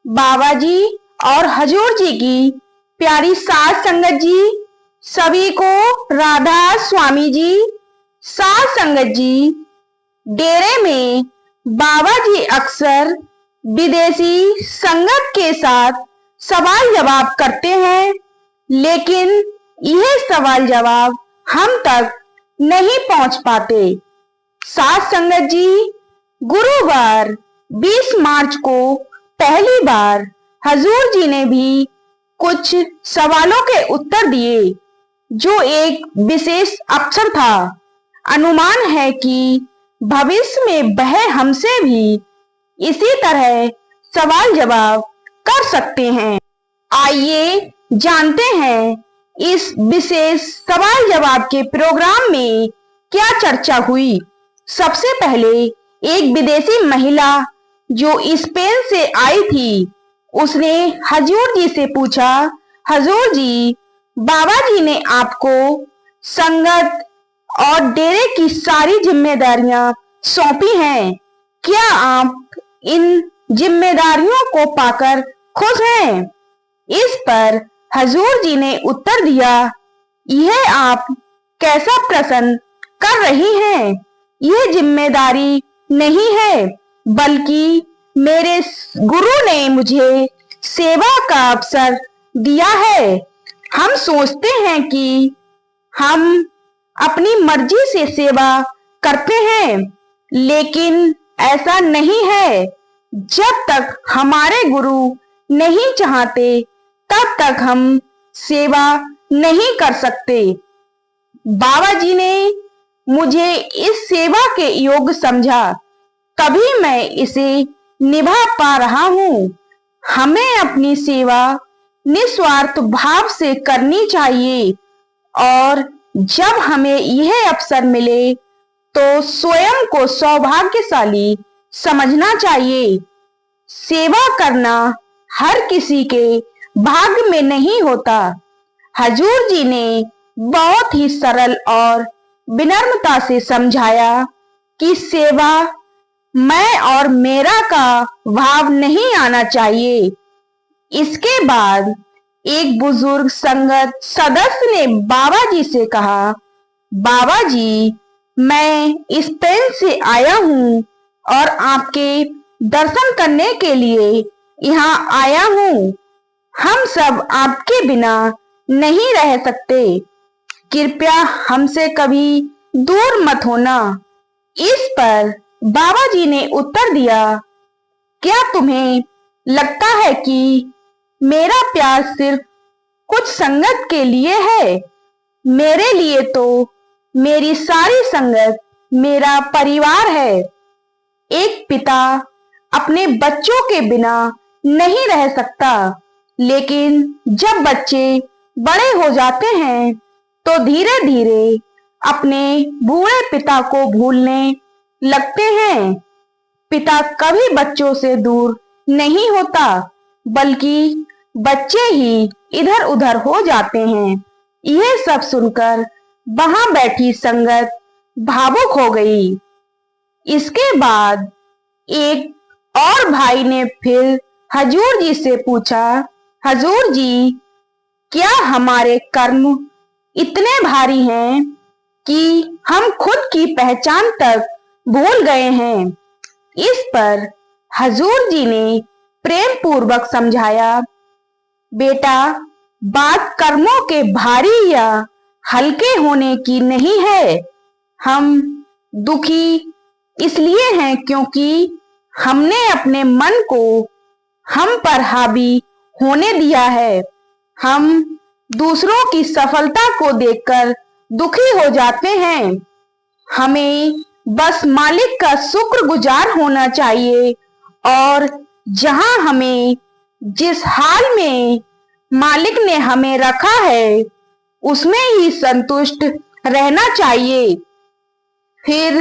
बाबा जी और हजूर जी की प्यारी साध संगत जी, सभी को राधा स्वामी जी। साध संगत जी, डेरे में बाबा जी अक्सर विदेशी संगत के साथ सवाल जवाब करते हैं, लेकिन यह सवाल जवाब हम तक नहीं पहुंच पाते। साध संगत जी, गुरुवार 20 मार्च को पहली बार हजूर जी ने भी कुछ सवालों के उत्तर दिए, जो एक विशेष अवसर था। अनुमान है कि भविष्य में वह हमसे भी इसी तरह सवाल जवाब कर सकते हैं। आइए जानते हैं इस विशेष सवाल जवाब के प्रोग्राम में क्या चर्चा हुई। सबसे पहले एक विदेशी महिला जो स्पेन से आई थी, उसने हजूर जी से पूछा, हजूर जी, बाबा जी ने आपको संगत और डेरे की सारी जिम्मेदारियां सौंपी हैं, क्या आप इन जिम्मेदारियों को पाकर खुश हैं? इस पर हजूर जी ने उत्तर दिया, यह आप कैसा प्रश्न कर रही हैं? यह जिम्मेदारी नहीं है, बल्कि मेरे गुरु ने मुझे सेवा का अवसर दिया है। हम सोचते हैं कि हम अपनी मर्जी से सेवा करते हैं, लेकिन ऐसा नहीं है। जब तक हमारे गुरु नहीं चाहते, तब तक हम सेवा नहीं कर सकते। बाबा जी ने मुझे इस सेवा के योग्य समझा, तभी मैं इसे निभा पा रहा हूँ। हमें अपनी सेवा निस्वार्थ भाव से करनी चाहिए, और जब हमें यह अवसर मिले तो स्वयं को सौभाग्यशाली समझना चाहिए। सेवा करना हर किसी के भाग्य में नहीं होता। हजूर जी ने बहुत ही सरल और विनम्रता से समझाया कि सेवा मैं और मेरा का भाव नहीं आना चाहिए। इसके बाद एक बुजुर्ग संगत सदस्य ने बाबा जी से कहा, बाबा जी, मैं स्पेन से आया हूँ और आपके दर्शन करने के लिए यहाँ आया हूँ। हम सब आपके बिना नहीं रह सकते। कृपया हमसे कभी दूर मत होना। इस पर बाबा जी ने उत्तर दिया, क्या तुम्हें लगता है कि मेरा प्यार सिर्फ कुछ संगत के लिए है? मेरे लिए तो मेरी सारी संगत मेरा परिवार है। एक पिता अपने बच्चों के बिना नहीं रह सकता, लेकिन जब बच्चे बड़े हो जाते हैं तो धीरे धीरे अपने बूढ़े पिता को भूलने लगते हैं। पिता कभी बच्चों से दूर नहीं होता, बल्कि बच्चे ही इधर उधर हो जाते हैं। यह सब सुनकर वहां बैठी संगत भावुक हो गई। इसके बाद एक और भाई ने फिर हजूर जी से पूछा, हजूर जी, क्या हमारे कर्म इतने भारी हैं कि हम खुद की पहचान तक भूल गए हैं? इस पर हजूर जी ने प्रेम पूर्वक समझाया, बेटा, बात कर्मों के भारी या हल्के होने की नहीं है। हम दुखी इसलिए हैं क्योंकि हमने अपने मन को हम पर हावी होने दिया है। हम दूसरों की सफलता को देखकर दुखी हो जाते हैं। हमें बस मालिक का शुक्रगुजार होना चाहिए, और जहां हमें जिस हाल में मालिक ने हमें रखा है, उसमें ही संतुष्ट रहना चाहिए। फिर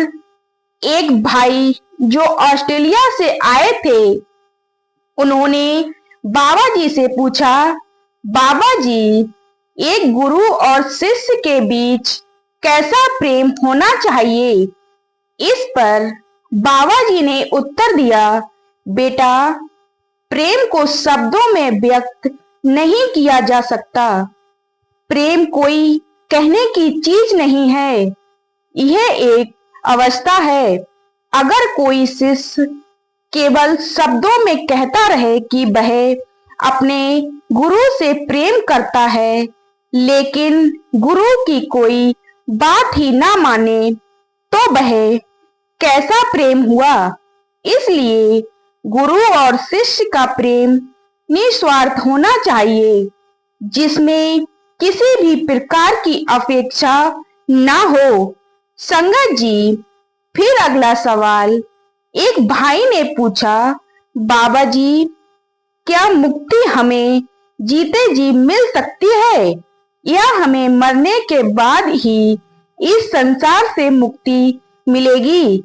एक भाई जो ऑस्ट्रेलिया से आए थे, उन्होंने बाबा जी से पूछा, बाबा जी, एक गुरु और शिष्य के बीच कैसा प्रेम होना चाहिए? इस पर बाबा जी ने उत्तर दिया, बेटा, प्रेम को शब्दों में व्यक्त नहीं किया जा सकता। प्रेम कोई कहने की चीज नहीं है, यह एक अवस्था है। अगर कोई शिष्य केवल शब्दों में कहता रहे कि वह अपने गुरु से प्रेम करता है, लेकिन गुरु की कोई बात ही ना माने, तो वह कैसा प्रेम हुआ। इसलिए गुरु और शिष्य का प्रेम निस्वार्थ होना चाहिए, जिसमें किसी भी प्रकार की अपेक्षा ना हो। संगत जी, फिर अगला सवाल एक भाई ने पूछा, बाबा जी, क्या मुक्ति हमें जीते जी मिल सकती है या हमें मरने के बाद ही इस संसार से मुक्ति मिलेगी।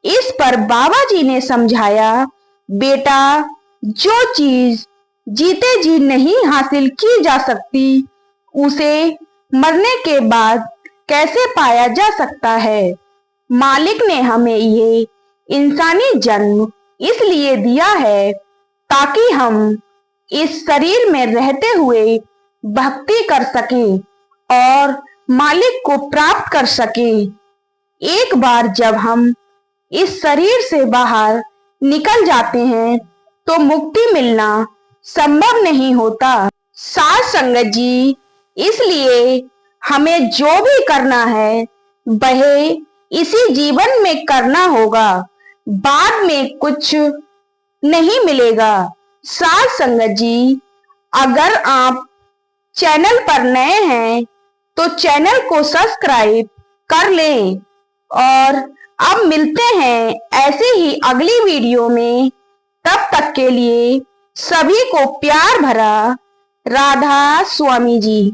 इस पर बाबा जी ने समझाया, बेटा, जो चीज जीते जी नहीं हासिल की जा सकती, उसे मरने के बाद कैसे पाया जा सकता है। मालिक ने हमें ये इंसानी जन्म इसलिए दिया है ताकि हम इस शरीर में रहते हुए भक्ति कर सकें और मालिक को प्राप्त कर सकें। एक बार जब हम इस शरीर से बाहर निकल जाते हैं तो मुक्ति मिलना संभव नहीं होता। साथ संगत जी, इसलिए हमें जो भी करना है वह इसी जीवन में करना होगा, बाद में कुछ नहीं मिलेगा। साथ संगत जी, अगर आप चैनल पर नए हैं तो चैनल को सब्सक्राइब कर लें और अब मिलते हैं ऐसे ही अगली वीडियो में। तब तक के लिए सभी को प्यार भरा राधा स्वामी जी।